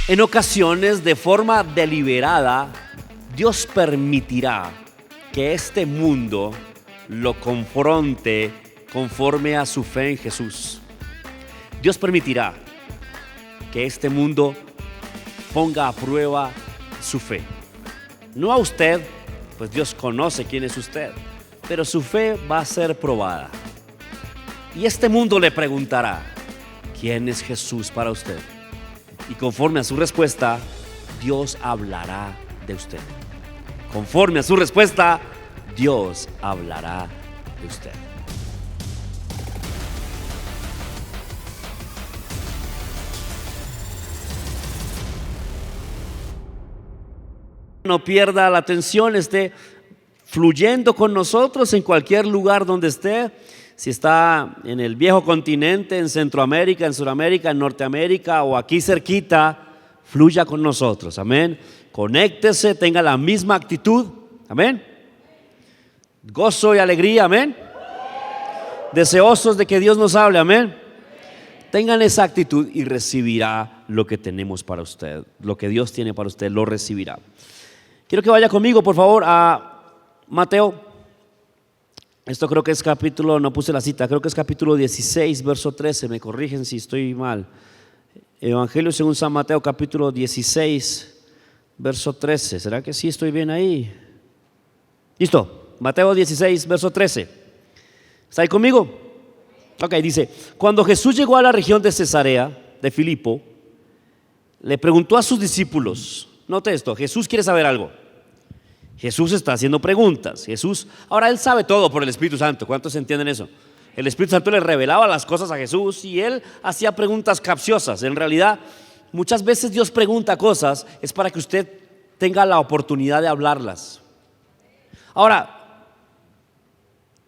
En ocasiones, de forma deliberada, Dios permitirá que este mundo lo confronte conforme a su fe en Jesús. Dios permitirá que este mundo ponga a prueba su fe. No a usted, pues Dios conoce quién es usted, pero su fe va a ser probada. Y este mundo le preguntará: ¿quién es Jesús para usted? Y conforme a su respuesta, Dios hablará de usted. Conforme a su respuesta, Dios hablará de usted. No pierda la atención, esté fluyendo con nosotros en cualquier lugar donde esté. Si está en el viejo continente, en Centroamérica, en Sudamérica, en Norteamérica o aquí cerquita, fluya con nosotros, amén. Conéctese, tenga la misma actitud, amén. Gozo y alegría, amén. Deseosos de que Dios nos hable, amén. Tengan esa actitud y recibirá lo que tenemos para usted. Lo que Dios tiene para usted, lo recibirá. Quiero que vaya conmigo, por favor, a Mateo. Esto creo que es capítulo, no puse la cita, creo que es capítulo 16, verso 13, me corrigen si estoy mal. Evangelio según San Mateo, capítulo 16, verso 13. ¿Será que sí estoy bien ahí? Listo, Mateo 16, verso 13. ¿Está ahí conmigo? Ok, dice: cuando Jesús llegó a la región de Cesarea de Filipo, le preguntó a sus discípulos. Note esto, Jesús quiere saber algo. Jesús está haciendo preguntas. Ahora él sabe todo por el Espíritu Santo. ¿Cuántos entienden eso? El Espíritu Santo le revelaba las cosas a Jesús y él hacía preguntas capciosas. En realidad, muchas veces Dios pregunta cosas es para que usted tenga la oportunidad de hablarlas. Ahora,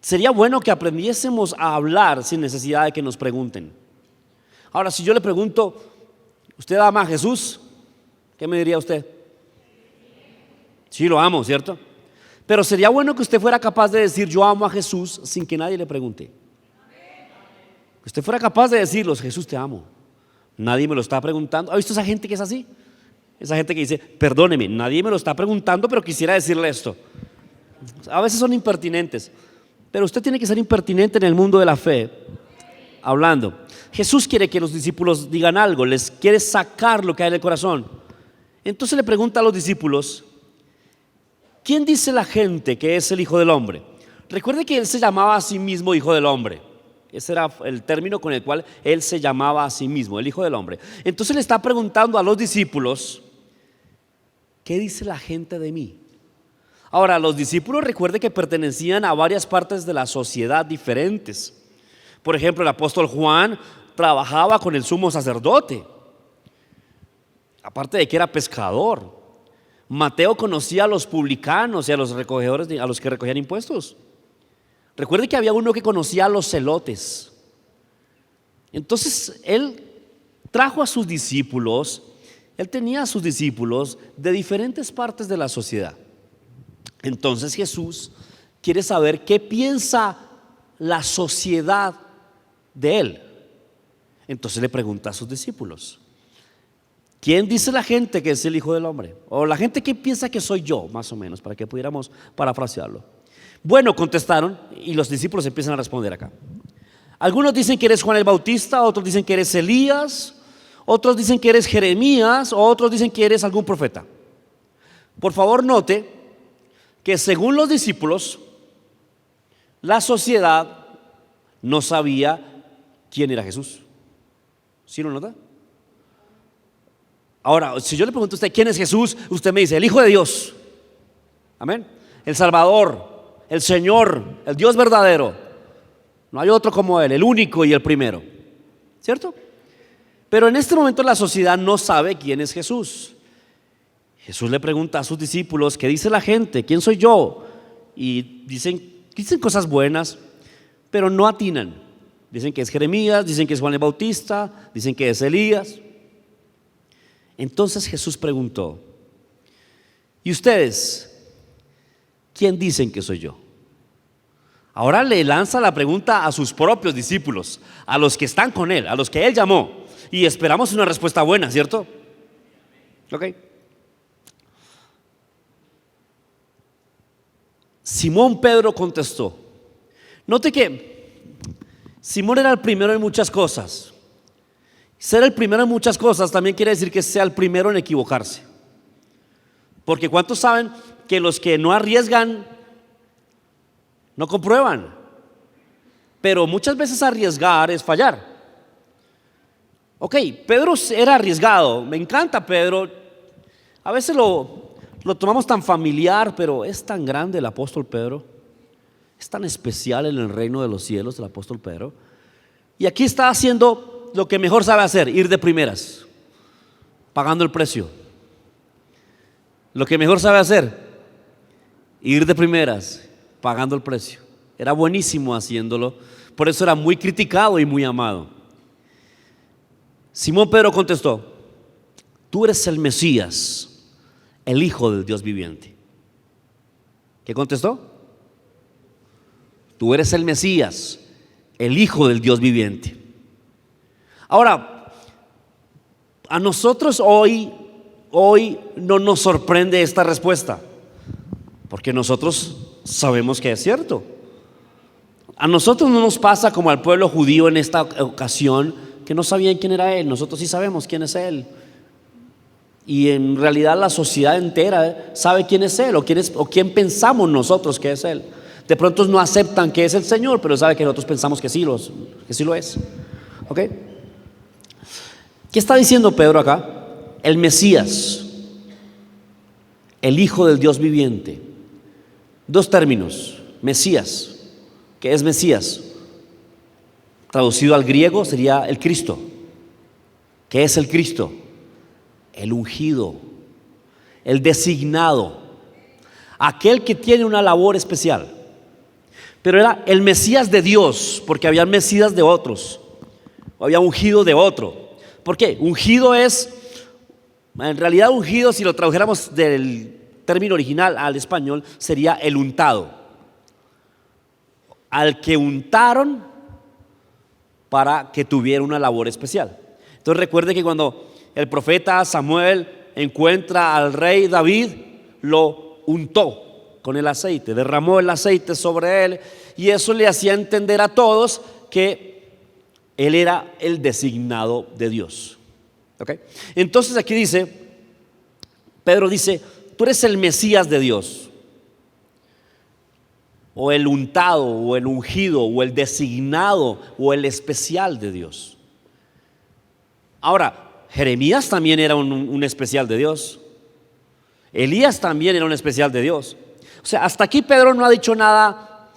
sería bueno que aprendiésemos a hablar sin necesidad de que nos pregunten. Ahora, si yo le pregunto: ¿usted ama a Jesús? ¿Qué me diría usted? Sí, lo amo, ¿cierto? Pero sería bueno que usted fuera capaz de decir: yo amo a Jesús, sin que nadie le pregunte. Que usted fuera capaz de decirlo: Jesús, te amo. Nadie me lo está preguntando. ¿Ha visto esa gente que es así? Esa gente que dice: perdóneme, nadie me lo está preguntando, pero quisiera decirle esto. A veces son impertinentes, pero usted tiene que ser impertinente en el mundo de la fe, hablando. Jesús quiere que los discípulos digan algo, les quiere sacar lo que hay en el corazón. Entonces le pregunta a los discípulos: ¿quién dice la gente que es el Hijo del Hombre? Recuerde que él se llamaba a sí mismo Hijo del Hombre. Ese era el término con el cual él se llamaba a sí mismo, el Hijo del Hombre. Entonces le está preguntando a los discípulos: ¿qué dice la gente de mí? Ahora, los discípulos, recuerde que pertenecían a varias partes de la sociedad diferentes. Por ejemplo, el apóstol Juan trabajaba con el sumo sacerdote, aparte de que era pescador. Mateo conocía a los publicanos y a los recogedores, a los que recogían impuestos. Recuerde que había uno que conocía a los celotes. Entonces él trajo a sus discípulos. Él tenía a sus discípulos de diferentes partes de la sociedad. Entonces Jesús quiere saber qué piensa la sociedad de él. Entonces le pregunta a sus discípulos: ¿quién dice la gente que es el Hijo del Hombre? O la gente que piensa que soy yo, más o menos, para que pudiéramos parafrasearlo. Bueno, contestaron, y los discípulos empiezan a responder acá. Algunos dicen que eres Juan el Bautista, otros dicen que eres Elías, otros dicen que eres Jeremías, o otros dicen que eres algún profeta. Por favor, note que según los discípulos, la sociedad no sabía quién era Jesús. ¿Sí lo nota? Ahora, si yo le pregunto a usted quién es Jesús, usted me dice: el Hijo de Dios, amén, el Salvador, el Señor, el Dios verdadero. No hay otro como Él, el único y el primero, ¿cierto? Pero en este momento la sociedad no sabe quién es Jesús. Jesús le pregunta a sus discípulos: ¿qué dice la gente? ¿Quién soy yo? Y dicen cosas buenas, pero no atinan. Dicen que es Jeremías, dicen que es Juan el Bautista, dicen que es Elías. Entonces Jesús preguntó: ¿y ustedes quién dicen que soy yo? Ahora le lanza la pregunta a sus propios discípulos, a los que están con él, a los que él llamó, y esperamos una respuesta buena, ¿cierto? Ok. Simón Pedro contestó. Note que Simón era el primero en muchas cosas. Ser el primero en muchas cosas también quiere decir que sea el primero en equivocarse. Porque ¿cuántos saben que los que no arriesgan no comprueban? Pero muchas veces arriesgar es fallar. Ok, Pedro era arriesgado. Me encanta Pedro. A veces lo tomamos tan familiar, pero es tan grande el apóstol Pedro. Es tan especial en el reino de los cielos el apóstol Pedro. Y aquí está haciendo lo que mejor sabe hacer, ir de primeras, pagando el precio. Lo que mejor sabe hacer, ir de primeras, pagando el precio. Era buenísimo haciéndolo, por eso era muy criticado y muy amado. Simón Pedro contestó: tú eres el Mesías, el Hijo del Dios viviente. ¿Qué contestó? Tú eres el Mesías, el Hijo del Dios viviente. Ahora, a nosotros hoy no nos sorprende esta respuesta, porque nosotros sabemos que es cierto. A nosotros no nos pasa como al pueblo judío en esta ocasión, que no sabían quién era Él. Nosotros sí sabemos quién es Él. Y en realidad la sociedad entera sabe quién es Él, o quién pensamos nosotros que es Él. De pronto no aceptan que es el Señor, pero sabe que nosotros pensamos que sí lo es. ¿Ok? ¿Qué está diciendo Pedro acá? El Mesías, el Hijo del Dios viviente. Dos términos: Mesías. ¿Qué es Mesías? Traducido al griego sería el Cristo. ¿Qué es el Cristo? El ungido, el designado, aquel que tiene una labor especial. Pero era el Mesías de Dios, porque había Mesías de otros, o había ungido de otro. ¿Por qué? Ungido es, en realidad ungido, si lo tradujéramos del término original al español, sería el untado. Al que untaron para que tuviera una labor especial. Entonces recuerde que cuando el profeta Samuel encuentra al rey David, lo untó con el aceite, derramó el aceite sobre él, y eso le hacía entender a todos que él era el designado de Dios. ¿Okay? Entonces aquí dice, Pedro dice: tú eres el Mesías de Dios, o el untado, o el ungido, o el designado, o el especial de Dios. Ahora, Jeremías también era un especial de Dios. Elías también era un especial de Dios. O sea, hasta aquí Pedro no ha dicho nada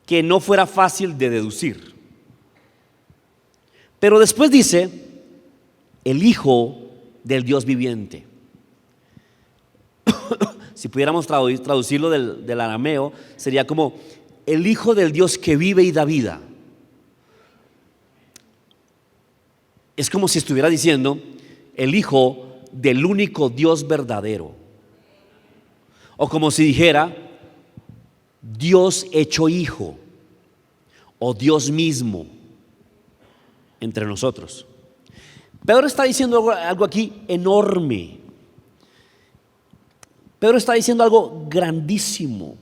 que no fuera fácil de deducir. Pero después dice: el Hijo del Dios viviente. Si pudiéramos traducirlo del arameo, sería como el Hijo del Dios que vive y da vida. Es como si estuviera diciendo el Hijo del único Dios verdadero. O como si dijera Dios hecho hijo, o Dios mismo entre nosotros. Pedro está diciendo algo aquí enorme. Pedro está diciendo algo grandísimo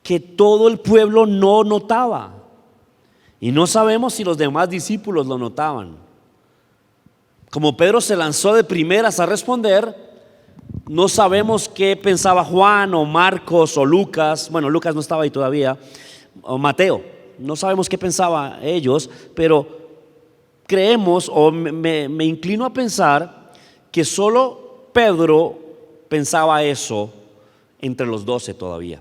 que todo el pueblo no notaba. Y no sabemos si los demás discípulos lo notaban. Como Pedro se lanzó de primeras a responder, no sabemos qué pensaba Juan o Marcos o Lucas. Bueno, Lucas no estaba ahí todavía, o Mateo. No sabemos qué pensaban ellos, pero creemos, o me inclino a pensar, que solo Pedro pensaba eso entre los 12 todavía.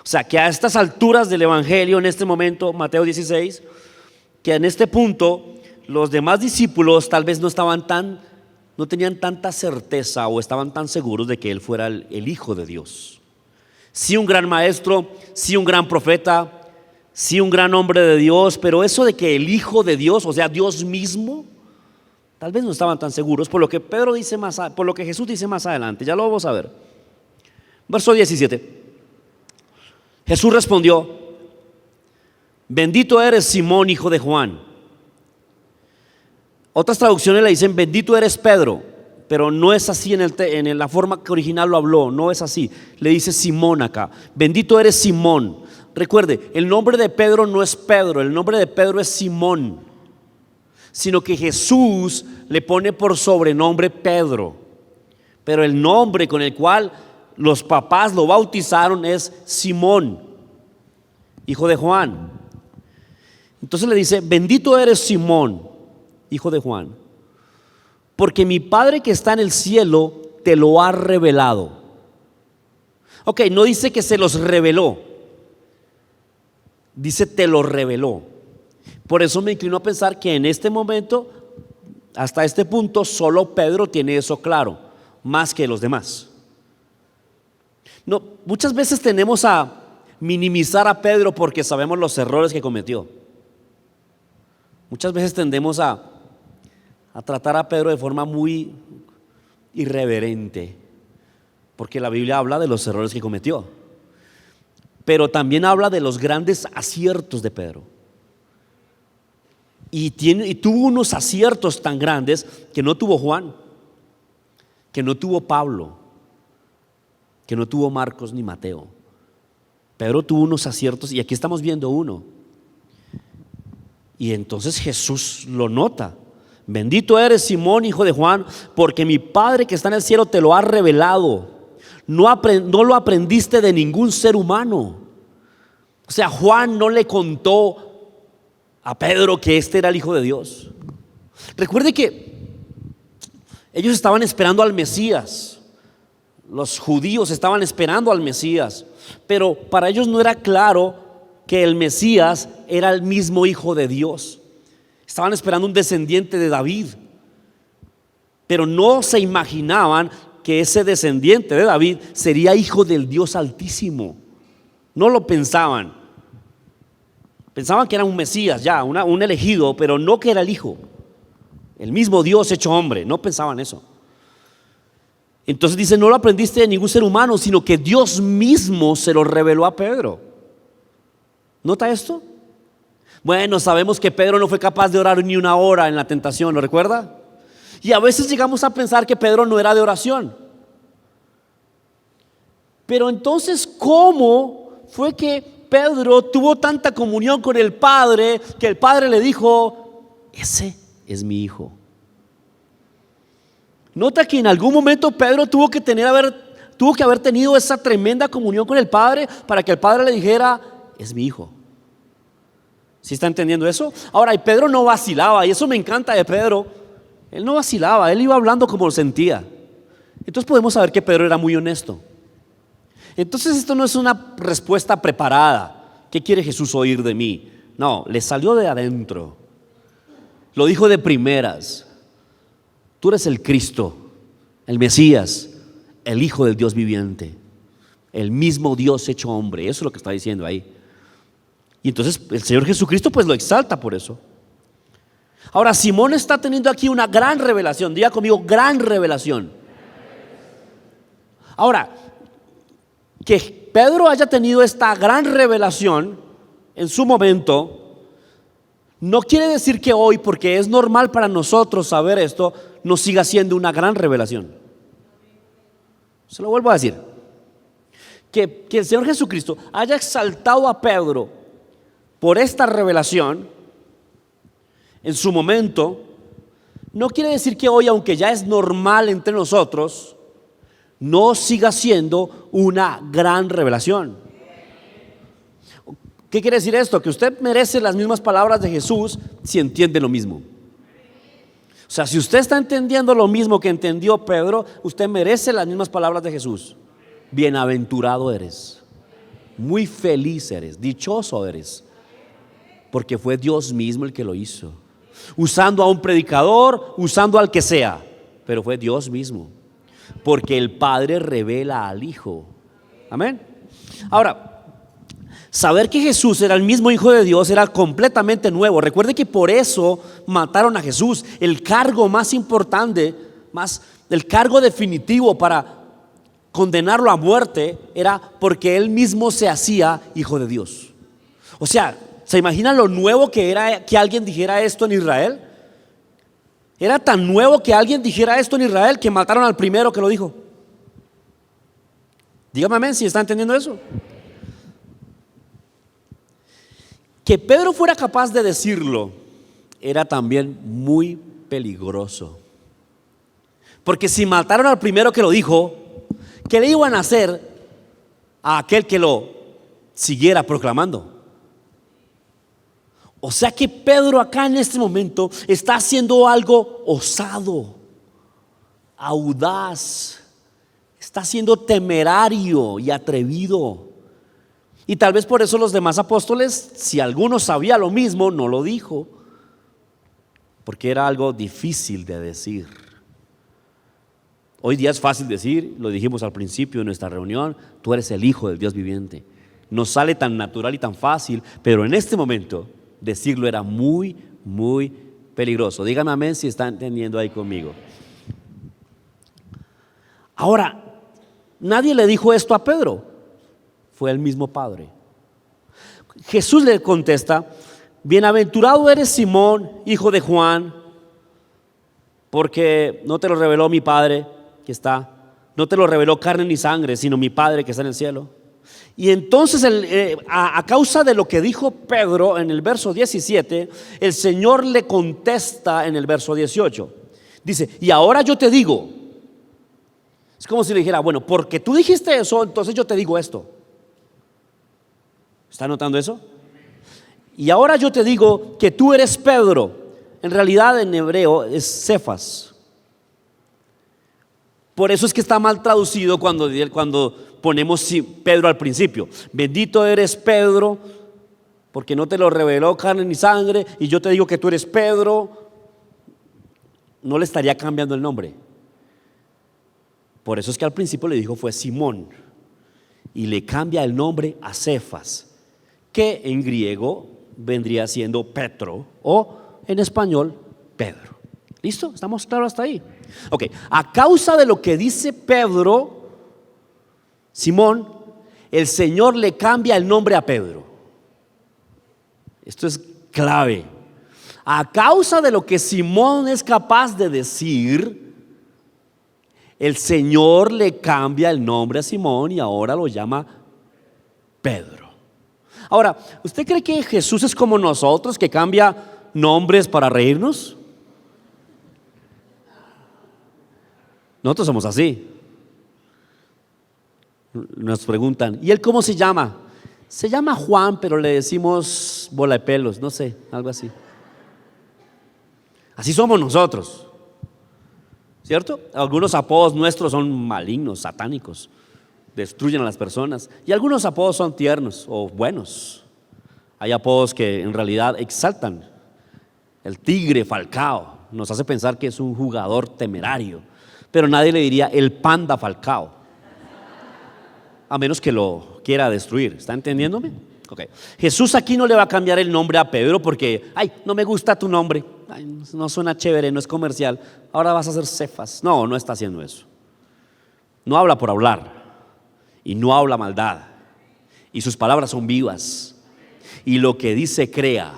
O sea, que a estas alturas del Evangelio, en este momento, Mateo 16, que en este punto los demás discípulos tal vez no tenían tanta certeza o estaban tan seguros de que él fuera el Hijo de Dios. Sí, un gran maestro, sí, un gran profeta, sí, un gran hombre de Dios, pero eso de que el Hijo de Dios, o sea, Dios mismo, tal vez no estaban tan seguros, por lo que por lo que Jesús dice más adelante. Ya lo vamos a ver. Verso 17. Jesús respondió: bendito eres, Simón, hijo de Juan, Otras traducciones le dicen, bendito eres Pedro, pero no es así en la forma que original lo habló, no es así. Le dice Simón acá, bendito eres Simón. Recuerde, el nombre de Pedro no es Pedro, el nombre de Pedro es Simón, sino que Jesús le pone por sobrenombre Pedro. Pero el nombre con el cual los papás lo bautizaron es Simón, hijo de Juan. Entonces le dice, bendito eres Simón, hijo de Juan, porque mi Padre que está en el cielo te lo ha revelado. Ok, no dice que se los reveló, dice te lo reveló. Por eso me inclino a pensar que en este momento, hasta este punto, solo Pedro tiene eso claro, más que los demás. No, muchas veces tendemos a minimizar a Pedro porque sabemos los errores que cometió. Muchas veces tendemos a tratar a Pedro de forma muy irreverente, porque la Biblia habla de los errores que cometió, pero también habla de los grandes aciertos de Pedro. Y tuvo unos aciertos tan grandes que no tuvo Juan, que no tuvo Pablo, que no tuvo Marcos ni Mateo. Pedro tuvo unos aciertos y aquí estamos viendo uno. Y entonces Jesús lo nota. Bendito eres Simón, hijo de Juan, porque mi Padre que está en el cielo te lo ha revelado. No lo aprendiste de ningún ser humano. O sea, Juan no le contó a Pedro que este era el Hijo de Dios. Recuerde que ellos estaban esperando al Mesías. Los judíos estaban esperando al Mesías, pero para ellos no era claro que el Mesías era el mismo Hijo de Dios. Estaban esperando un descendiente de David, pero no se imaginaban que ese descendiente de David sería hijo del Dios Altísimo. No lo pensaban. Pensaban que era un Mesías, ya, un elegido, pero no que era el Hijo. El mismo Dios hecho hombre, no pensaban eso. Entonces dice, no lo aprendiste de ningún ser humano, sino que Dios mismo se lo reveló a Pedro. ¿Nota esto? Bueno, sabemos que Pedro no fue capaz de orar ni una hora en la tentación, ¿lo recuerda? Y a veces llegamos a pensar que Pedro no era de oración. Pero entonces, ¿cómo fue que Pedro tuvo tanta comunión con el Padre que el Padre le dijo, ese es mi hijo? Nota que en algún momento Pedro tuvo que haber tenido esa tremenda comunión con el Padre para que el Padre le dijera, es mi hijo. ¿Sí está entendiendo eso? Ahora, y Pedro no vacilaba, y eso me encanta de Pedro. Él no vacilaba, él iba hablando como lo sentía. Entonces podemos saber que Pedro era muy honesto. Entonces esto no es una respuesta preparada. ¿Qué quiere Jesús oír de mí? No, le salió de adentro. Lo dijo de primeras. Tú eres el Cristo, el Mesías, el Hijo del Dios viviente, el mismo Dios hecho hombre. Eso es lo que está diciendo ahí. Y entonces el Señor Jesucristo pues lo exalta por eso. Ahora Simón está teniendo aquí una gran revelación. Diga conmigo, gran revelación. Ahora, que Pedro haya tenido esta gran revelación en su momento, no quiere decir que hoy, porque es normal para nosotros saber esto, no siga siendo una gran revelación. Se lo vuelvo a decir. Que el Señor Jesucristo haya exaltado a Pedro por esta revelación en su momento, no quiere decir que hoy, aunque ya es normal entre nosotros, no siga siendo una gran revelación. ¿Qué quiere decir esto? Que usted merece las mismas palabras de Jesús si entiende lo mismo. O sea, si usted está entendiendo lo mismo que entendió Pedro, usted merece las mismas palabras de Jesús. Bienaventurado eres, muy feliz eres, dichoso eres, porque fue Dios mismo el que lo hizo. Usando a un predicador, usando al que sea, pero fue Dios mismo, porque el Padre revela al Hijo. Amén. Ahora, saber que Jesús era el mismo Hijo de Dios era completamente nuevo. Recuerde que por eso mataron a Jesús. El cargo más importante, el cargo definitivo para condenarlo a muerte era porque él mismo se hacía Hijo de Dios. O sea, ¿se imagina lo nuevo que era que alguien dijera esto en Israel? Era tan nuevo que alguien dijera esto en Israel que mataron al primero que lo dijo. Dígame amén si está entendiendo eso. Que Pedro fuera capaz de decirlo era también muy peligroso. Porque si mataron al primero que lo dijo, ¿qué le iban a hacer a aquel que lo siguiera proclamando? O sea que Pedro acá en este momento está haciendo algo osado, audaz, está siendo temerario y atrevido. Y tal vez por eso los demás apóstoles, si alguno sabía lo mismo, no lo dijo, porque era algo difícil de decir. Hoy día es fácil decir, lo dijimos al principio de nuestra reunión, tú eres el Hijo del Dios viviente. Nos sale tan natural y tan fácil, pero en este momento decirlo era muy, muy peligroso. Dígame amén si está entendiendo ahí conmigo. Ahora, nadie le dijo esto a Pedro, fue el mismo Padre. Jesús le contesta: bienaventurado eres Simón, hijo de Juan, porque no te lo reveló mi Padre que está, no te lo reveló carne ni sangre, sino mi Padre que está en el cielo. Y entonces a causa de lo que dijo Pedro en el verso 17, el Señor le contesta en el verso 18. Dice: y ahora yo te digo. Es como si le dijera: bueno, porque tú dijiste eso, entonces yo te digo esto. ¿Está notando eso? Y ahora yo te digo que tú eres Pedro. En realidad en hebreo es Cefas. Por eso es que está mal traducido cuando ponemos Pedro al principio. Bendito eres Pedro, porque no te lo reveló carne ni sangre, y yo te digo que tú eres Pedro. No le estaría cambiando el nombre. Por eso es que al principio le dijo fue Simón, y le cambia el nombre a Cefas, que en griego vendría siendo Petro, o en español Pedro. ¿Listo? ¿Estamos claros hasta ahí? Ok, a causa de lo que dice Pedro, Simón, el Señor le cambia el nombre a Pedro. Esto es clave. A causa de lo que Simón es capaz de decir, el Señor le cambia el nombre a Simón y ahora lo llama Pedro. Ahora, ¿usted cree que Jesús es como nosotros, que cambia nombres para reírnos? Nosotros somos así. Nos preguntan: ¿y él cómo se llama? Se llama Juan, pero le decimos bola de pelos, no sé, algo así. Así somos nosotros, ¿cierto? Algunos apodos nuestros son malignos, satánicos, destruyen a las personas. Y algunos apodos son tiernos o buenos. Hay apodos que en realidad exaltan. El tigre Falcao nos hace pensar que es un jugador temerario, pero nadie le diría el panda Falcao, a menos que lo quiera destruir. ¿Está entendiéndome? Okay. Jesús aquí no le va a cambiar el nombre a Pedro porque, no me gusta tu nombre, no suena chévere, no es comercial, ahora vas a ser Cefas. No, no está haciendo eso. No habla por hablar, y no habla maldad, y sus palabras son vivas, y lo que dice crea.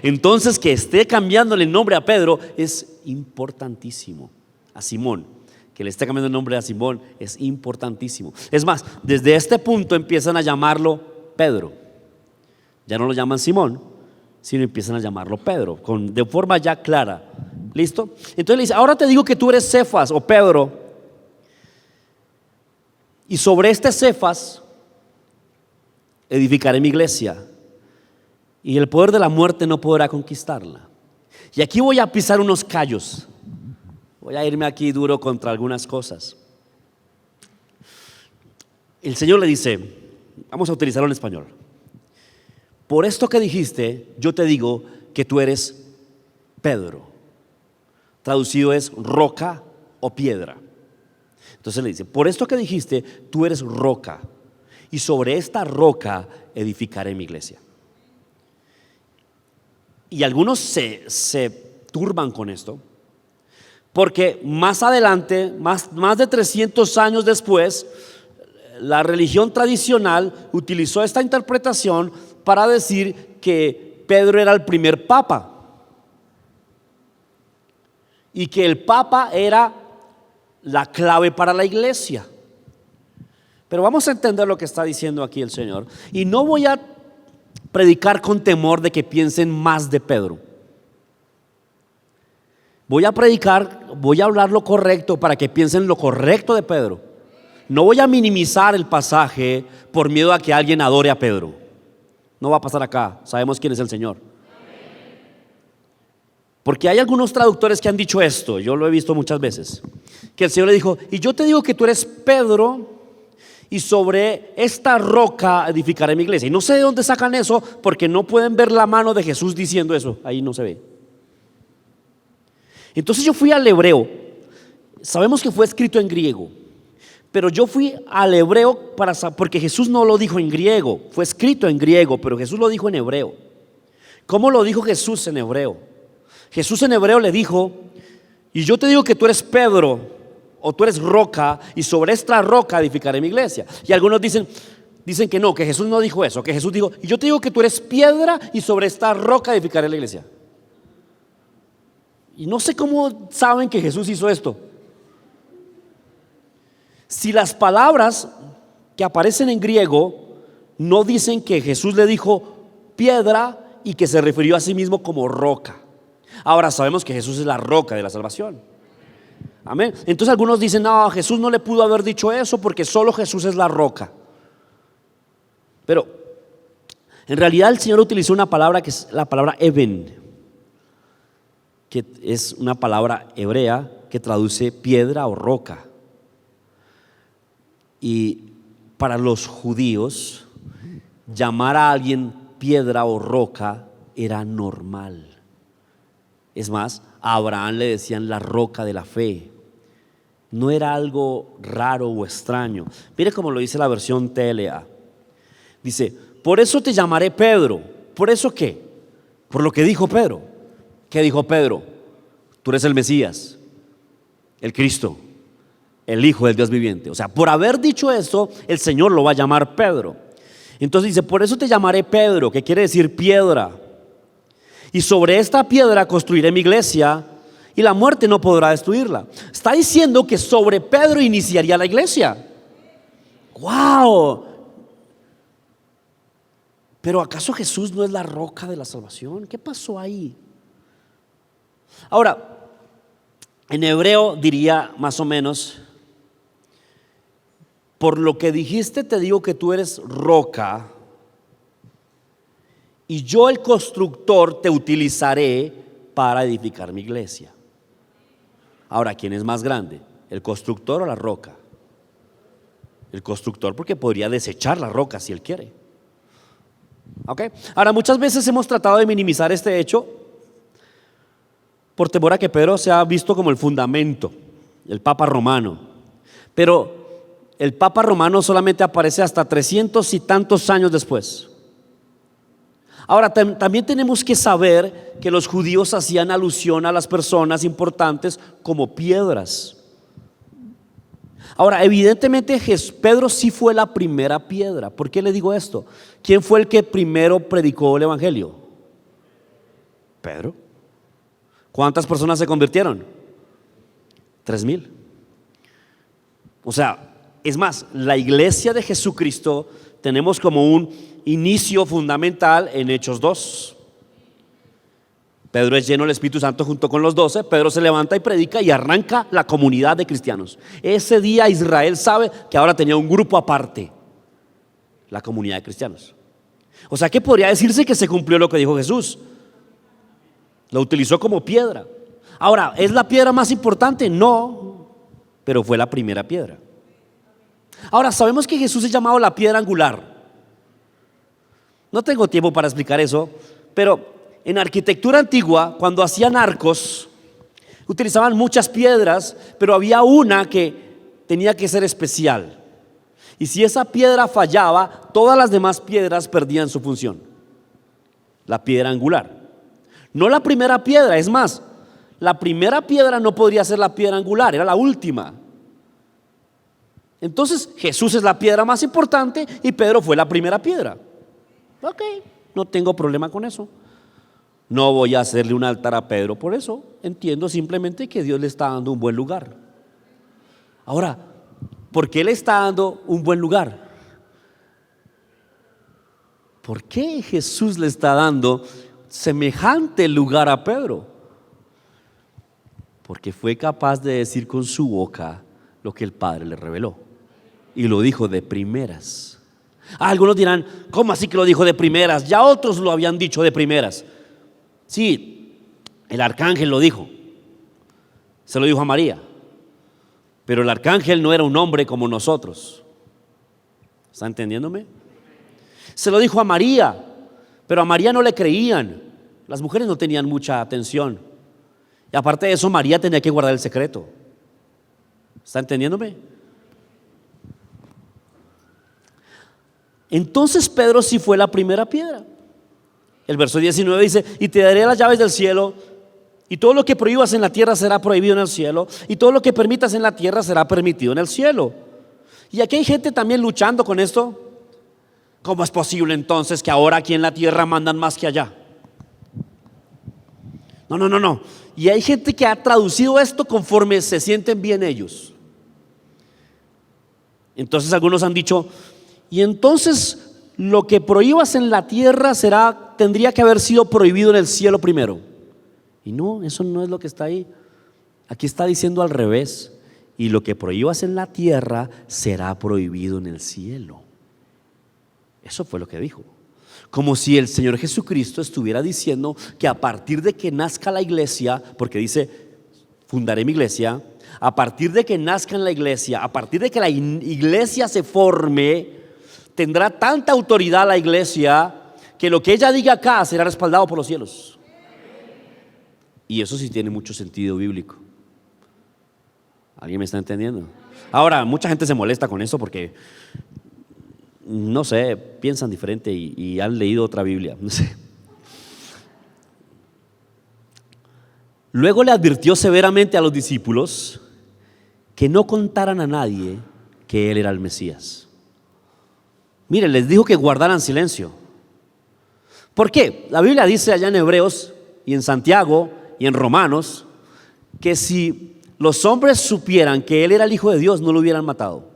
Entonces, que esté cambiándole el nombre a Pedro es importantísimo. A Simón, que le esté cambiando el nombre a Simón, es importantísimo. Es más, desde este punto empiezan a llamarlo Pedro. Ya no lo llaman Simón, sino empiezan a llamarlo Pedro, de forma ya clara. ¿Listo? Entonces le dice: ahora te digo que tú eres Cefas o Pedro, y sobre este Cefas edificaré mi iglesia, y el poder de la muerte no podrá conquistarla. Y aquí voy a pisar unos callos. Voy a irme aquí duro contra algunas cosas. El Señor le dice, vamos a utilizarlo en español: por esto que dijiste, yo te digo que tú eres Pedro. Traducido es roca o piedra. Entonces le dice: por esto que dijiste, tú eres roca, y sobre esta roca edificaré mi iglesia. Y algunos se turban con esto, porque más adelante, más de 300 años después, la religión tradicional utilizó esta interpretación para decir que Pedro era el primer papa. y que el Papa era la clave para la iglesia. Pero vamos a entender lo que está diciendo aquí el Señor. Y no voy a predicar con temor de que piensen más de Pedro. Voy a predicar, voy a hablar lo correcto para que piensen lo correcto de Pedro. No voy a minimizar el pasaje por miedo a que alguien adore a Pedro. No va a pasar acá, sabemos quién es el Señor. Porque hay algunos traductores que han dicho esto, yo lo he visto muchas veces, que el Señor le dijo: y yo te digo que tú eres Pedro, y sobre esta roca edificaré mi iglesia. Y no sé de dónde sacan eso, porque no pueden ver la mano de Jesús diciendo eso, ahí no se ve. Entonces yo fui al hebreo, sabemos que fue escrito en griego, pero yo fui al hebreo porque Jesús no lo dijo en griego, fue escrito en griego, pero Jesús lo dijo en hebreo. ¿Cómo lo dijo Jesús en hebreo? Jesús en hebreo le dijo: y yo te digo que tú eres Pedro, o tú eres roca, y sobre esta roca edificaré mi iglesia. Y algunos dicen que no, que Jesús no dijo eso, que Jesús dijo: y yo te digo que tú eres piedra, y sobre esta roca edificaré la iglesia. Y no sé cómo saben que Jesús hizo esto. Si las palabras que aparecen en griego no dicen que Jesús le dijo piedra y que se refirió a sí mismo como roca. Ahora sabemos que Jesús es la roca de la salvación. Amén. Entonces algunos dicen: no, Jesús no le pudo haber dicho eso porque solo Jesús es la roca. Pero en realidad el Señor utilizó una palabra que es la palabra even, que es una palabra hebrea que traduce piedra o roca. Y para los judíos, llamar a alguien piedra o roca era normal. Es más, a Abraham le decían la roca de la fe. No era algo raro o extraño. Mire cómo lo dice la versión TLA. Dice: por eso te llamaré Pedro. ¿Por eso qué? Por lo que dijo Pedro. ¿Qué dijo Pedro? Tú eres el Mesías, el Cristo, el Hijo del Dios viviente. O sea, por haber dicho esto, el Señor lo va a llamar Pedro. Entonces dice: por eso te llamaré Pedro, que quiere decir piedra. Y sobre esta piedra construiré mi iglesia, y la muerte no podrá destruirla. Está diciendo que sobre Pedro iniciaría la iglesia. ¡Wow! Pero ¿acaso Jesús no es la roca de la salvación? ¿Qué pasó ahí? Ahora, en hebreo diría más o menos: por lo que dijiste te digo que tú eres roca, y yo el constructor te utilizaré para edificar mi iglesia. Ahora, ¿quién es más grande? ¿El constructor o la roca? El constructor, porque podría desechar la roca si él quiere. ¿Ok? Ahora, muchas veces hemos tratado de minimizar este hecho por temor a que Pedro sea visto como el fundamento, el Papa romano. Pero el Papa romano solamente aparece hasta 300 y tantos años después. Ahora, también tenemos que saber que los judíos hacían alusión a las personas importantes como piedras. Ahora, evidentemente Pedro sí fue la primera piedra. ¿Por qué le digo esto? ¿Quién fue el que primero predicó el evangelio? Pedro. ¿Cuántas personas se convirtieron? 3,000. O sea, es más, la iglesia de Jesucristo tenemos como un inicio fundamental en Hechos 2. Pedro es lleno del Espíritu Santo junto con los 12. Pedro se levanta y predica y arranca la comunidad de cristianos. Ese día Israel sabe que ahora tenía un grupo aparte, la comunidad de cristianos. O sea que podría decirse que se cumplió lo que dijo Jesús. Lo utilizó como piedra. Ahora, ¿es la piedra más importante? No, pero fue la primera piedra. Ahora, sabemos que Jesús es llamado la piedra angular. No tengo tiempo para explicar eso, pero en arquitectura antigua, cuando hacían arcos, utilizaban muchas piedras, pero había una que tenía que ser especial. Y si esa piedra fallaba, todas las demás piedras perdían su función. La piedra angular. No la primera piedra, es más, la primera piedra no podría ser la piedra angular, era la última. Entonces Jesús es la piedra más importante y Pedro fue la primera piedra. Ok, no tengo problema con eso. No voy a hacerle un altar a Pedro por eso. Entiendo simplemente que Dios le está dando un buen lugar. Ahora, ¿por qué le está dando un buen lugar? ¿Por qué Jesús le está dando semejante lugar a Pedro? Porque fue capaz de decir con su boca lo que el Padre le reveló. Y lo dijo de primeras. Algunos dirán, ¿cómo así que lo dijo de primeras? Ya otros lo habían dicho de primeras. Sí, el arcángel lo dijo. Se lo dijo a María. Pero el arcángel no era un hombre como nosotros. ¿Está entendiéndome? Se lo dijo a María, pero a María no le creían. Las mujeres no tenían mucha atención. Y aparte de eso, María tenía que guardar el secreto. ¿Está entendiéndome? Entonces Pedro sí fue la primera piedra. El verso 19 dice: y te daré las llaves del cielo, y todo lo que prohíbas en la tierra será prohibido en el cielo, y todo lo que permitas en la tierra será permitido en el cielo. Y aquí hay gente también luchando con esto. ¿Cómo es posible entonces que ahora aquí en la tierra mandan más que allá? No. Y hay gente que ha traducido esto conforme se sienten bien ellos. Entonces algunos han dicho: y entonces lo que prohíbas en la tierra tendría que haber sido prohibido en el cielo primero. Y no, eso no es lo que está ahí. Aquí está diciendo al revés: y lo que prohíbas en la tierra será prohibido en el cielo. Eso fue lo que dijo. Como si el Señor Jesucristo estuviera diciendo que a partir de que nazca la iglesia, porque dice: fundaré mi iglesia. A partir de que nazca en la iglesia, a partir de que la iglesia se forme, tendrá tanta autoridad la iglesia que lo que ella diga acá será respaldado por los cielos. Y eso sí tiene mucho sentido bíblico. ¿Alguien me está entendiendo? Ahora, mucha gente se molesta con eso porque, no sé, piensan diferente y han leído otra Biblia, no sé. Luego le advirtió severamente a los discípulos que no contaran a nadie que él era el Mesías. Miren, les dijo que guardaran silencio. ¿Por qué? La Biblia dice allá en Hebreos y en Santiago y en Romanos que si los hombres supieran que él era el Hijo de Dios, no lo hubieran matado.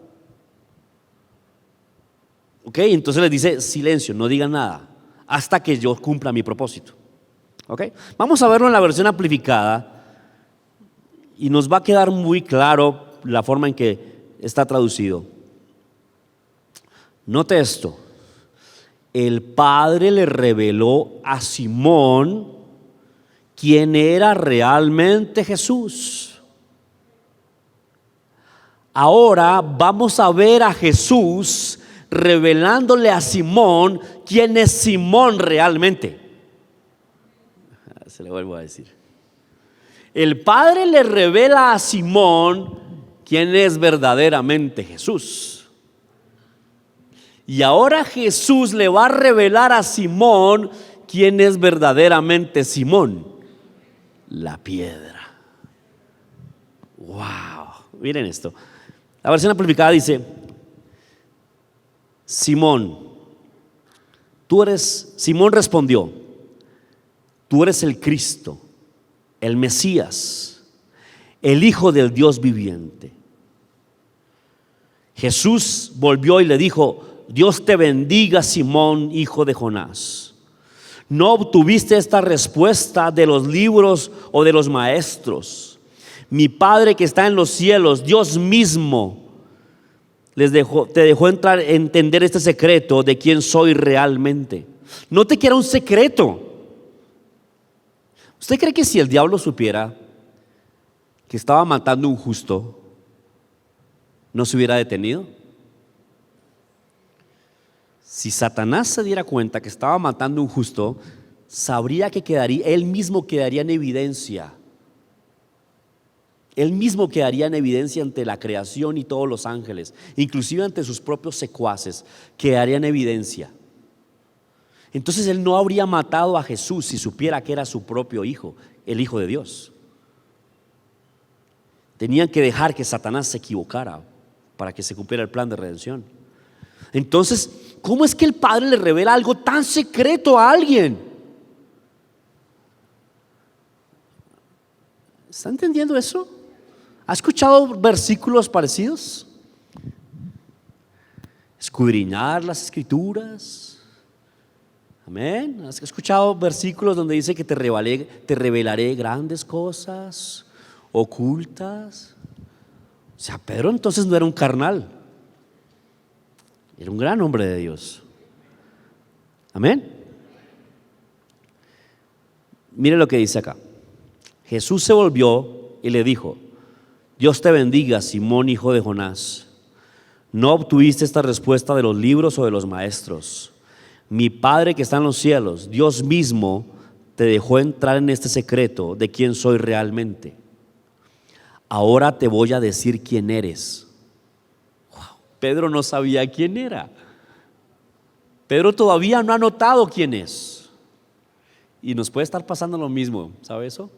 Ok, entonces les dice: silencio, no digan nada hasta que yo cumpla mi propósito. Ok, vamos a verlo en la versión amplificada y nos va a quedar muy claro la forma en que está traducido. Note esto: el Padre le reveló a Simón quién era realmente Jesús. Ahora vamos a ver a Jesús revelándole a Simón quién es Simón realmente. Se le vuelvo a decir. El Padre le revela a Simón quién es verdaderamente Jesús. Y ahora Jesús le va a revelar a Simón quién es verdaderamente Simón, la piedra. Wow, miren esto. La versión amplificada dice: Simón respondió: tú eres el Cristo, el Mesías, el Hijo del Dios viviente. Jesús volvió y le dijo: Dios te bendiga, Simón, hijo de Jonás. No obtuviste esta respuesta de los libros o de los maestros. Mi Padre que está en los cielos, Dios mismo, te dejó entender este secreto de quién soy realmente. No te quiera un secreto. ¿Usted cree que si el diablo supiera que estaba matando a un justo, no se hubiera detenido? Si Satanás se diera cuenta que estaba matando a un justo, sabría que él mismo quedaría en evidencia. Él mismo quedaría en evidencia ante la creación y todos los ángeles, inclusive ante sus propios secuaces, quedaría en evidencia. Entonces él no habría matado a Jesús si supiera que era su propio hijo, el Hijo de Dios. Tenían que dejar que Satanás se equivocara para que se cumpliera el plan de redención. Entonces, ¿cómo es que el Padre le revela algo tan secreto a alguien? ¿Está entendiendo eso? ¿Ha escuchado versículos parecidos? Escudriñar las escrituras. Amén. ¿Has escuchado versículos donde dice que te revelaré grandes cosas ocultas? O sea, Pedro entonces no era un carnal, era un gran hombre de Dios. Amén. Mire lo que dice acá. Jesús se volvió y le dijo: Dios te bendiga, Simón, hijo de Jonás. No obtuviste esta respuesta de los libros o de los maestros. Mi Padre que está en los cielos, Dios mismo, te dejó entrar en este secreto de quién soy realmente. Ahora te voy a decir quién eres. Wow. Pedro no sabía quién era. Pedro todavía no ha notado quién es. Y nos puede estar pasando lo mismo, ¿sabe eso?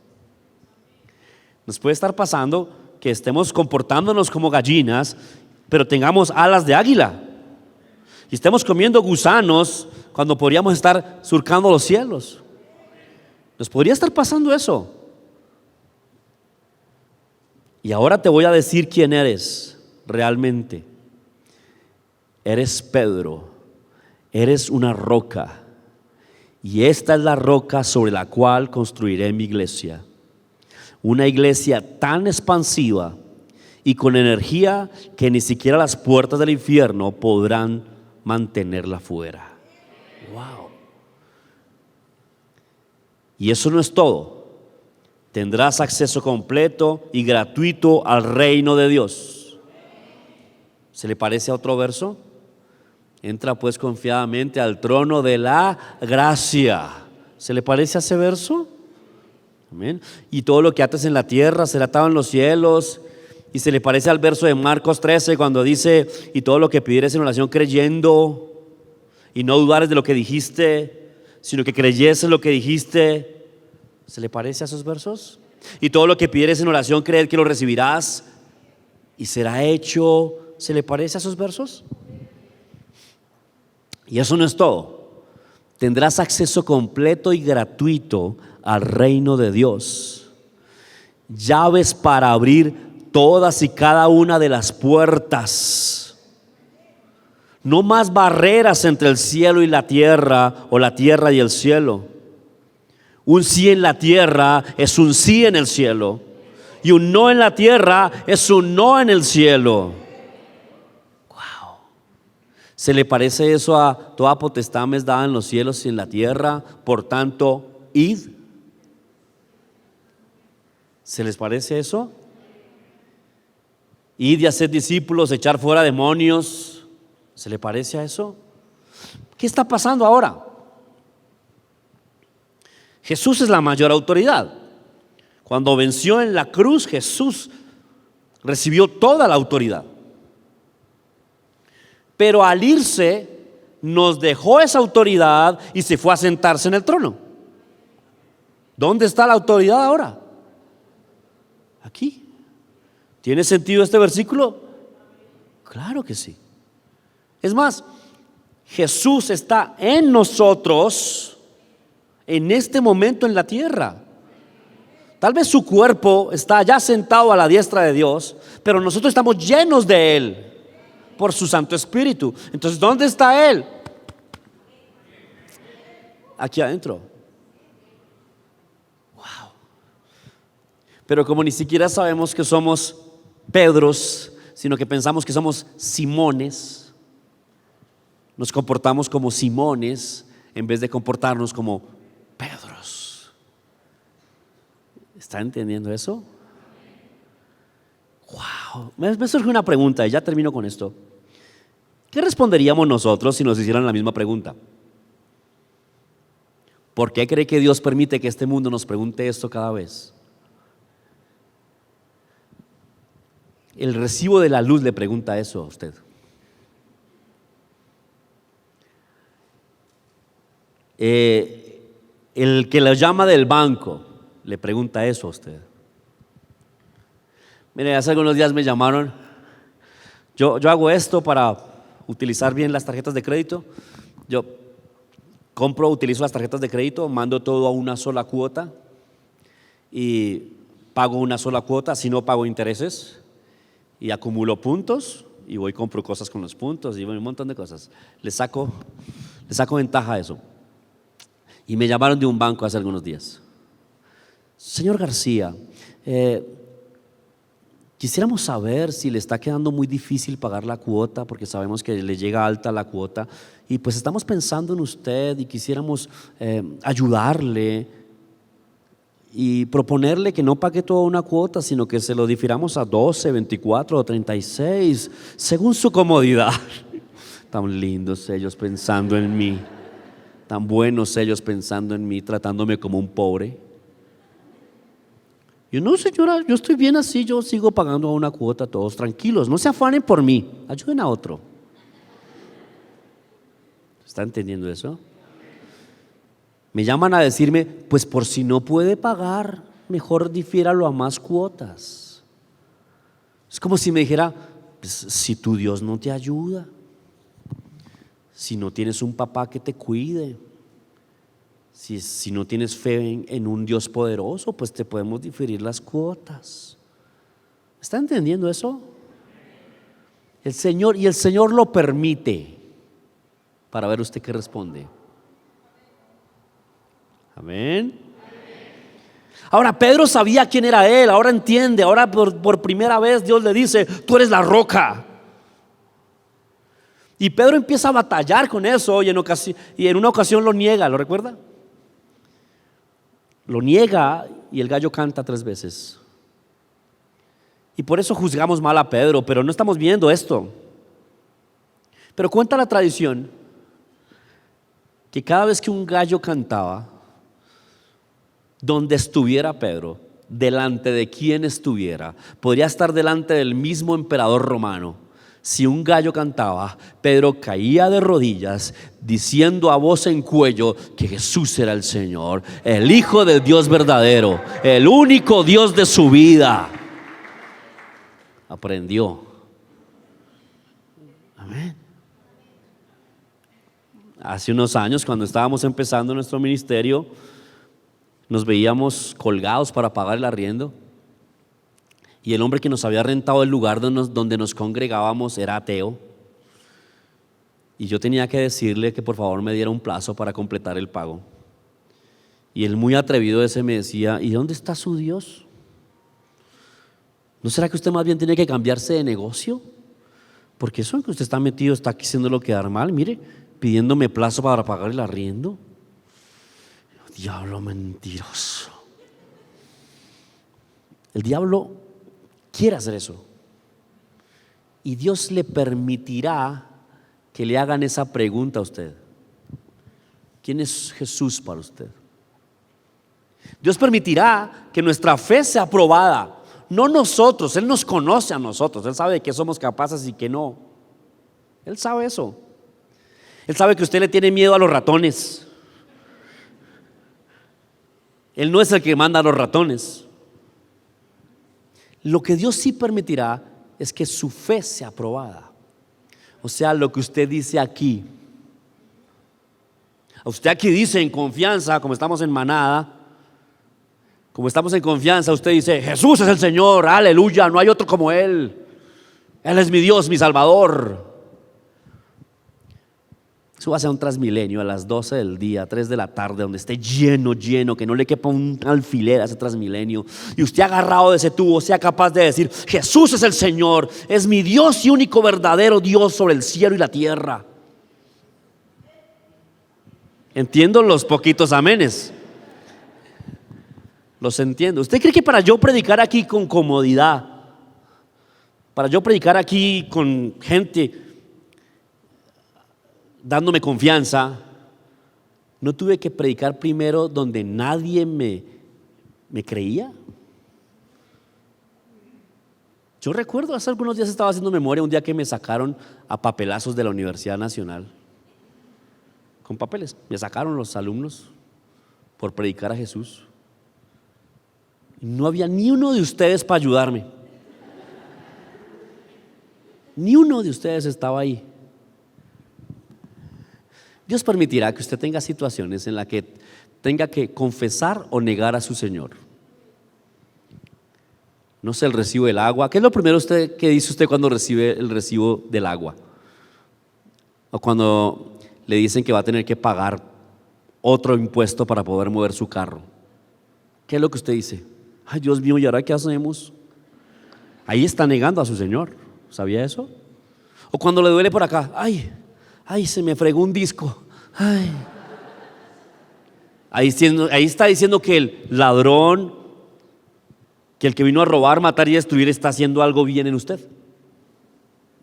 Nos puede estar pasando que estemos comportándonos como gallinas, pero tengamos alas de águila. Y estemos comiendo gusanos cuando podríamos estar surcando los cielos. Nos podría estar pasando eso. Y ahora te voy a decir quién eres realmente. Eres Pedro, eres una roca, y esta es la roca sobre la cual construiré mi iglesia. Una iglesia tan expansiva y con energía que ni siquiera las puertas del infierno podrán mantenerla fuera. Wow. Y eso no es todo. Tendrás acceso completo y gratuito al reino de Dios. ¿Se le parece a otro verso? Entra pues confiadamente al trono de la gracia. ¿Se le parece a ese verso? Amén. Y todo lo que ates en la tierra será atado en los cielos. Y se le parece al verso de Marcos 13 cuando dice: y todo lo que pidieres en oración creyendo, y no dudares de lo que dijiste, sino que creyese lo que dijiste. ¿Se le parece a esos versos? Y todo lo que pidieres en oración, creed que lo recibirás y será hecho. ¿Se le parece a esos versos? Y eso no es todo. Tendrás acceso completo y gratuito al reino de Dios. Llaves para abrir todas y cada una de las puertas. No más barreras entre el cielo y la tierra, o la tierra y el cielo. Un sí en la tierra es un sí en el cielo, y un no en la tierra es un no en el cielo. Wow. ¿Se le parece eso a toda potestad me es dada en los cielos y en la tierra? Por tanto, id. ¿Se les parece eso? Id y hacer discípulos, echar fuera demonios. ¿Se le parece a eso? ¿Qué está pasando ahora? Jesús es la mayor autoridad. Cuando venció en la cruz, Jesús recibió toda la autoridad. Pero al irse, nos dejó esa autoridad y se fue a sentarse en el trono. ¿Dónde está la autoridad ahora? Aquí. ¿Tiene sentido este versículo? Claro que sí. Es más, Jesús está en nosotros en este momento en la tierra. Tal vez su cuerpo está ya sentado a la diestra de Dios, pero nosotros estamos llenos de Él por su Santo Espíritu. Entonces, ¿dónde está Él? Aquí adentro. Wow. Pero como ni siquiera sabemos que somos Pedros, sino que pensamos que somos Simones, nos comportamos como Simones en vez de comportarnos como Pedros. ¿Está entendiendo eso? Wow. Me surge una pregunta y ya termino con esto. ¿Qué responderíamos nosotros si nos hicieran la misma pregunta? ¿Por qué cree que Dios permite que este mundo nos pregunte esto cada vez? El recibo de la luz le pregunta eso a usted. El que lo llama del banco le pregunta eso a usted. Mire, hace algunos días me llamaron. Yo hago esto para utilizar bien las tarjetas de crédito. Yo utilizo las tarjetas de crédito, mando todo a una sola cuota y pago una sola cuota, si no pago intereses y acumulo puntos y voy y compro cosas con los puntos y un montón de cosas. Le saco ventaja a eso. Y me llamaron de un banco hace algunos días. Señor García, quisiéramos saber si le está quedando muy difícil pagar la cuota, porque sabemos que le llega alta la cuota, y pues estamos pensando en usted y quisiéramos ayudarle y proponerle que no pague toda una cuota, sino que se lo difiramos a 12, 24 o 36, según su comodidad. Tan lindos ellos pensando en mí, tan buenos ellos pensando en mí, tratándome como un pobre. Yo no, señora, yo estoy bien así, yo sigo pagando una cuota, todos tranquilos, no se afanen por mí, ayuden a otro. ¿Está entendiendo eso? Me llaman a decirme, pues por si no puede pagar, mejor difiéralo a más cuotas. Es como si me dijera, pues, si tu Dios no te ayuda, si no tienes un papá que te cuide, si no tienes fe en un Dios poderoso, pues te podemos diferir las cuotas. ¿Está entendiendo eso? El Señor lo permite para ver usted qué responde. Amén. Ahora Pedro sabía quién era él, ahora entiende, ahora por primera vez Dios le dice, tú eres la roca. Y Pedro empieza a batallar con eso y en una ocasión lo niega, ¿lo recuerda? Lo niega y el gallo canta 3 veces. Y por eso juzgamos mal a Pedro, pero no estamos viendo esto. Pero cuenta la tradición que cada vez que un gallo cantaba, donde estuviera Pedro, delante de quien estuviera, podría estar delante del mismo emperador romano. Si un gallo cantaba, Pedro caía de rodillas diciendo a voz en cuello que Jesús era el Señor, el Hijo del Dios verdadero, el único Dios de su vida. Aprendió. Amén. Hace unos años, cuando estábamos empezando nuestro ministerio, nos veíamos colgados para pagar el arriendo. Y el hombre que nos había rentado el lugar donde nos congregábamos era ateo. Y yo tenía que decirle que por favor me diera un plazo para completar el pago. Y él, muy atrevido ese, me decía, ¿y dónde está su Dios? ¿No será que usted más bien tiene que cambiarse de negocio? Porque eso en que usted está metido está haciéndolo quedar mal. Mire, pidiéndome plazo para pagar el arriendo. Diablo mentiroso. El diablo quiere hacer eso. Y Dios le permitirá que le hagan esa pregunta a usted. ¿Quién es Jesús para usted? Dios permitirá que nuestra fe sea probada. No nosotros, Él nos conoce a nosotros. Él sabe de qué somos capaces y qué no. Él sabe eso. Él sabe que usted le tiene miedo a los ratones. Él no es el que manda a los ratones. Lo que Dios sí permitirá es que su fe sea probada. O sea, lo que usted dice aquí. Usted aquí dice en confianza, como estamos en manada, como estamos en confianza, usted dice, Jesús es el Señor, aleluya, no hay otro como Él. Él es mi Dios, mi Salvador. Súbase a un Transmilenio a las 12 del día, 3 de la tarde, donde esté lleno, que no le quepa un alfiler a ese Transmilenio, y usted agarrado de ese tubo sea capaz de decir, Jesús es el Señor, es mi Dios y único verdadero Dios sobre el cielo y la tierra. Entiendo los poquitos amenes. Los entiendo. ¿Usted cree que para yo predicar aquí con comodidad, para yo predicar aquí con gente dándome confianza, no tuve que predicar primero donde nadie me creía? Yo recuerdo hace algunos días estaba haciendo memoria un día que me sacaron a papelazos de la Universidad Nacional con papeles, me sacaron los alumnos por predicar a Jesús. No había ni uno de ustedes para ayudarme, ni uno de ustedes estaba ahí. Dios permitirá que usted tenga situaciones en las que tenga que confesar o negar a su Señor. No sé, el recibo del agua. ¿Qué es lo primero que dice usted cuando recibe el recibo del agua? O cuando le dicen que va a tener que pagar otro impuesto para poder mover su carro. ¿Qué es lo que usted dice? Ay, Dios mío, ¿y ahora qué hacemos? Ahí está negando a su Señor. ¿Sabía eso? O cuando le duele por acá. Ay, se me fregó un disco. Ay. Ahí está diciendo que el ladrón, que el que vino a robar, matar y destruir está haciendo algo bien en usted.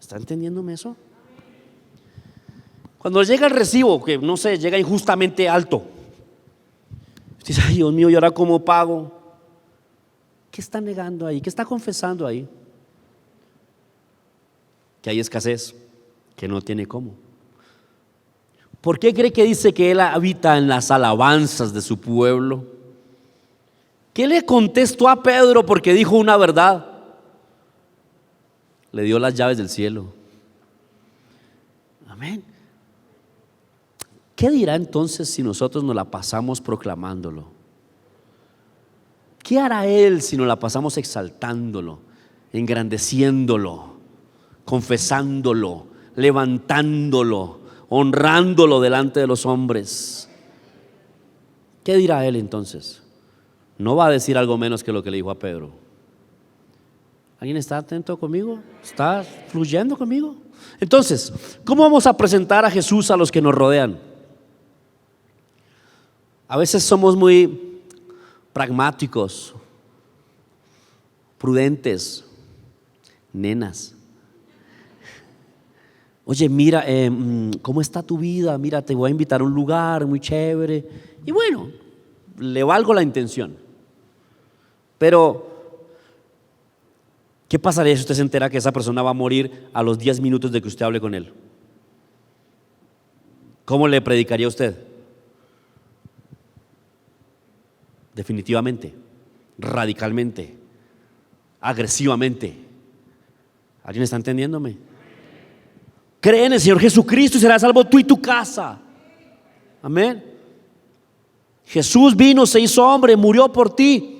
¿Está entendiéndome eso? Cuando llega el recibo, que no sé, llega injustamente alto, usted dice, ay Dios mío, ¿y ahora cómo pago? ¿Qué está negando ahí? ¿Qué está confesando ahí? Que hay escasez, que no tiene cómo. ¿Por qué cree que dice que Él habita en las alabanzas de su pueblo? ¿Qué le contestó a Pedro porque dijo una verdad? Le dio las llaves del cielo. Amén. ¿Qué dirá entonces si nosotros nos la pasamos proclamándolo? ¿Qué hará Él si nos la pasamos exaltándolo, engrandeciéndolo, confesándolo, levantándolo, honrándolo delante de los hombres? ¿Qué dirá Él entonces? No va a decir algo menos que lo que le dijo a Pedro. ¿Alguien está atento conmigo? ¿Está fluyendo conmigo? Entonces, ¿cómo vamos a presentar a Jesús a los que nos rodean? A veces somos muy pragmáticos, prudentes, nenas. Oye, mira, ¿cómo está tu vida? Mira, te voy a invitar a un lugar muy chévere. Y bueno, le valgo la intención. Pero, ¿qué pasaría si usted se entera que esa persona va a morir a los 10 minutos de que usted hable con él? ¿Cómo le predicaría usted? Definitivamente, radicalmente, agresivamente. ¿Alguien está entendiéndome? Cree en el Señor Jesucristo y serás salvo tú y tu casa. Amén. Jesús vino, se hizo hombre, murió por ti,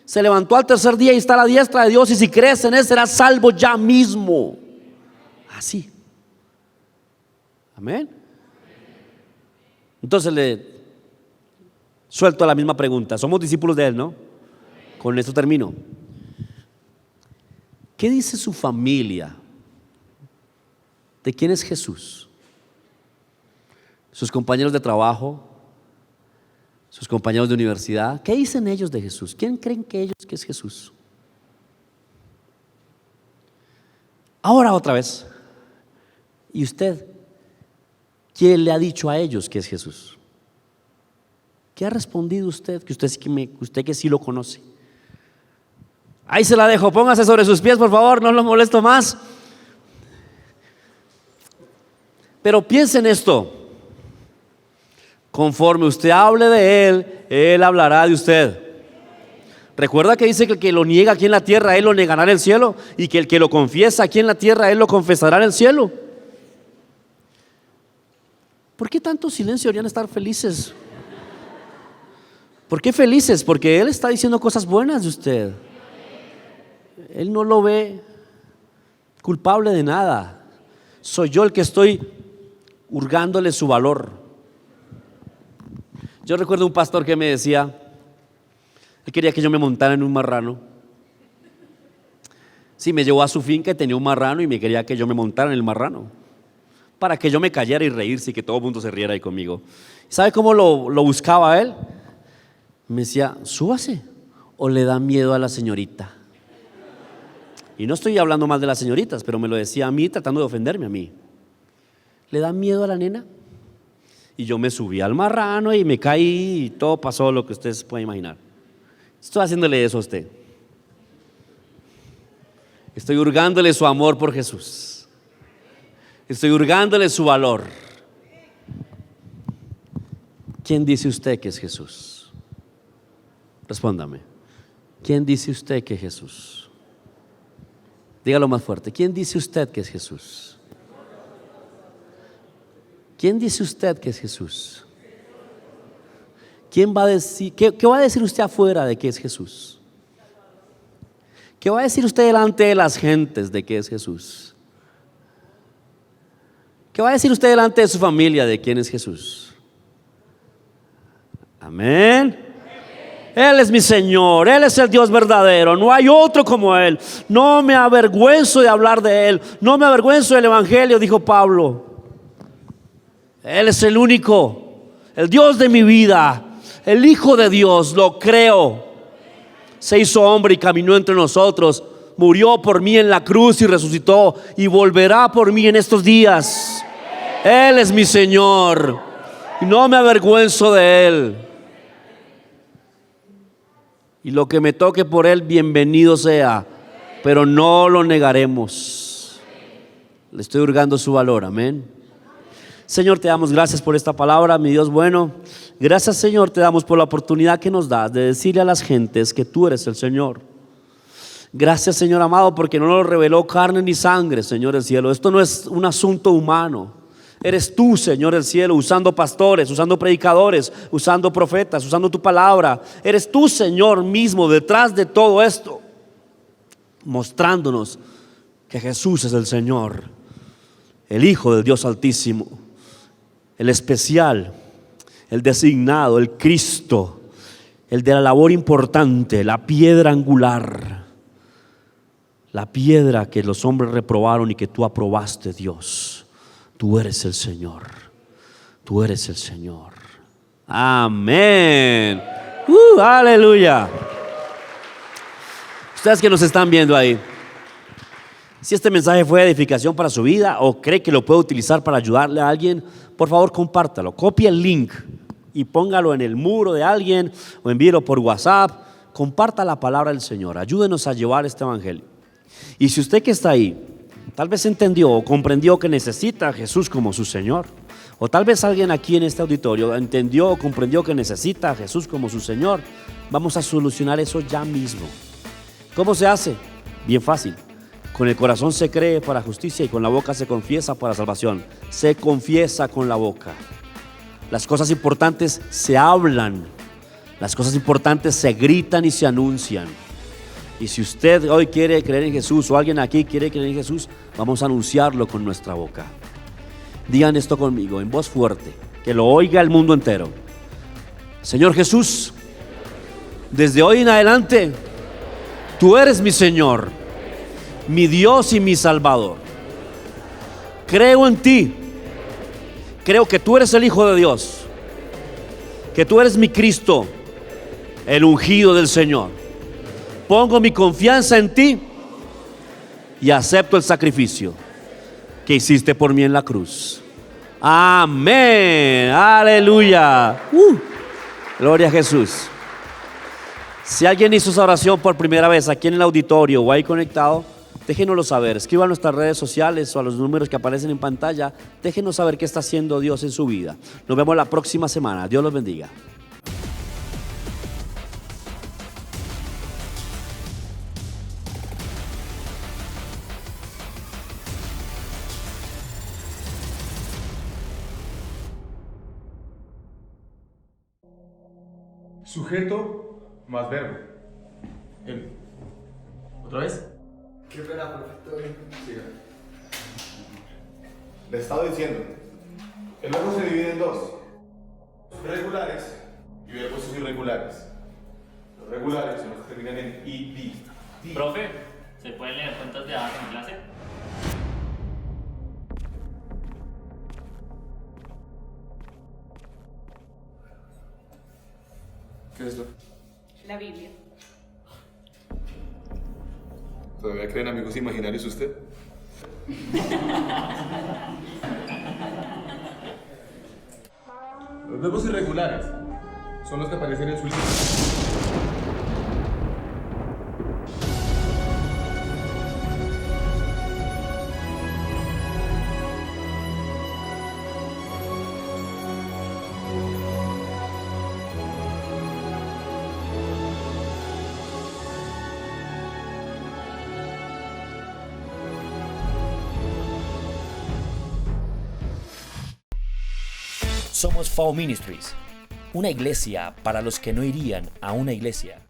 se levantó al tercer día y está a la diestra de Dios, y si crees en Él serás salvo ya mismo. Así. Amén. Entonces le suelto la misma pregunta. Somos discípulos de Él, ¿no? Con esto termino. ¿Qué dice su familia? ¿De quién es Jesús? Sus compañeros de trabajo, sus compañeros de universidad, ¿qué dicen ellos de Jesús? ¿Quién creen que es Jesús? Ahora otra vez, ¿y usted? ¿Quién le ha dicho a ellos que es Jesús? ¿Qué ha respondido usted? Que usted que sí lo conoce. Ahí se la dejo, póngase sobre sus pies por favor, no lo molesto más. Pero piense en esto: conforme usted hable de Él, Él hablará de usted. Recuerda que dice que el que lo niega aquí en la tierra, Él lo negará en el cielo, y que el que lo confiesa aquí en la tierra, Él lo confesará en el cielo. ¿Por qué tanto silencio? Deberían estar felices. ¿Por qué felices? Porque Él está diciendo cosas buenas de usted. Él no lo ve culpable de nada. Soy yo el que estoy hurgándole su valor. Yo recuerdo un pastor que me decía, él quería que yo me montara en un marrano. Sí, me llevó a su finca y tenía un marrano y me quería que yo me montara en el marrano, para que yo me cayera y reírse y que todo el mundo se riera ahí conmigo. ¿Sabe cómo lo buscaba él? Me decía, súbase, o le da miedo a la señorita. Y no estoy hablando mal de las señoritas, pero me lo decía a mí tratando de ofenderme a mí. ¿Le da miedo a la nena? Y yo me subí al marrano y me caí y todo pasó lo que ustedes pueden imaginar. Estoy haciéndole eso a usted. Estoy hurgándole su amor por Jesús. Estoy hurgándole su valor. ¿Quién dice usted que es Jesús? Respóndame. ¿Quién dice usted que es Jesús? Dígalo más fuerte. ¿Quién dice usted que es Jesús? ¿Quién dice usted que es Jesús? ¿Quién va a decir, qué va a decir usted afuera de que es Jesús? ¿Qué va a decir usted delante de las gentes de que es Jesús? ¿Qué va a decir usted delante de su familia de quién es Jesús? Amén. Él es mi Señor, Él es el Dios verdadero, no hay otro como Él. No me avergüenzo de hablar de Él, no me avergüenzo del Evangelio, dijo Pablo. Él es el único, el Dios de mi vida, el Hijo de Dios, lo creo. Se hizo hombre y caminó entre nosotros, murió por mí en la cruz y resucitó y volverá por mí en estos días. Él es mi Señor y no me avergüenzo de Él. Y lo que me toque por Él, bienvenido sea, pero no lo negaremos. Le estoy hurgando su valor, amén. Señor, te damos gracias por esta palabra, mi Dios bueno. Gracias, Señor, te damos por la oportunidad que nos das de decirle a las gentes que tú eres el Señor. Gracias, Señor amado, porque no lo reveló carne ni sangre, Señor del cielo. Esto no es un asunto humano. Eres tú, Señor del cielo, usando pastores, usando predicadores, usando profetas, usando tu palabra. Eres tú, Señor mismo, detrás de todo esto, mostrándonos que Jesús es el Señor, el Hijo del Dios Altísimo, el especial, el designado, el Cristo, el de la labor importante, la piedra angular, la piedra que los hombres reprobaron y que tú aprobaste, Dios. Tú eres el Señor, tú eres el Señor. Amén. Aleluya. Ustedes que nos están viendo ahí, si este mensaje fue de edificación para su vida o cree que lo puede utilizar para ayudarle a alguien, por favor compártalo, copie el link y póngalo en el muro de alguien o envíelo por WhatsApp. Comparta la palabra del Señor, ayúdenos a llevar este evangelio. Y si usted que está ahí tal vez entendió o comprendió que necesita a Jesús como su Señor, o tal vez alguien aquí en este auditorio entendió o comprendió que necesita a Jesús como su Señor, vamos a solucionar eso ya mismo. ¿Cómo se hace? Bien fácil. Con el corazón se cree para justicia y con la boca se confiesa para salvación. Se confiesa con la boca. Las cosas importantes se hablan, las cosas importantes se gritan y se anuncian. Y si usted hoy quiere creer en Jesús o alguien aquí quiere creer en Jesús, vamos a anunciarlo con nuestra boca. Digan esto conmigo en voz fuerte, que lo oiga el mundo entero. Señor Jesús, desde hoy en adelante, tú eres mi Señor, mi Dios y mi Salvador. Creo en ti, creo que tú eres el Hijo de Dios, que tú eres mi Cristo, el ungido del Señor. Pongo mi confianza en ti y acepto el sacrificio que hiciste por mí en la cruz. Amén. Aleluya. Gloria a Jesús. Si alguien hizo esa oración por primera vez aquí en el auditorio o ahí conectado, déjenoslo saber. Escriban a nuestras redes sociales o a los números que aparecen en pantalla. Déjenos saber qué está haciendo Dios en su vida. Nos vemos la próxima semana. Dios los bendiga. Sujeto más verbo. Él. ¿Otra vez? Qué pena, perfecto. Siga. Le estaba diciendo, el verbo se divide en dos: regulares y verbos irregulares. Los regulares son los que terminan en id. Profe, ¿se pueden leer cuentas de hadas en clase? ¿Qué es esto? La Biblia. ¿Todavía creen amigos imaginarios usted? Los verbos irregulares son los que aparecen en su lista. Somos Fall Ministries, una iglesia para los que no irían a una iglesia.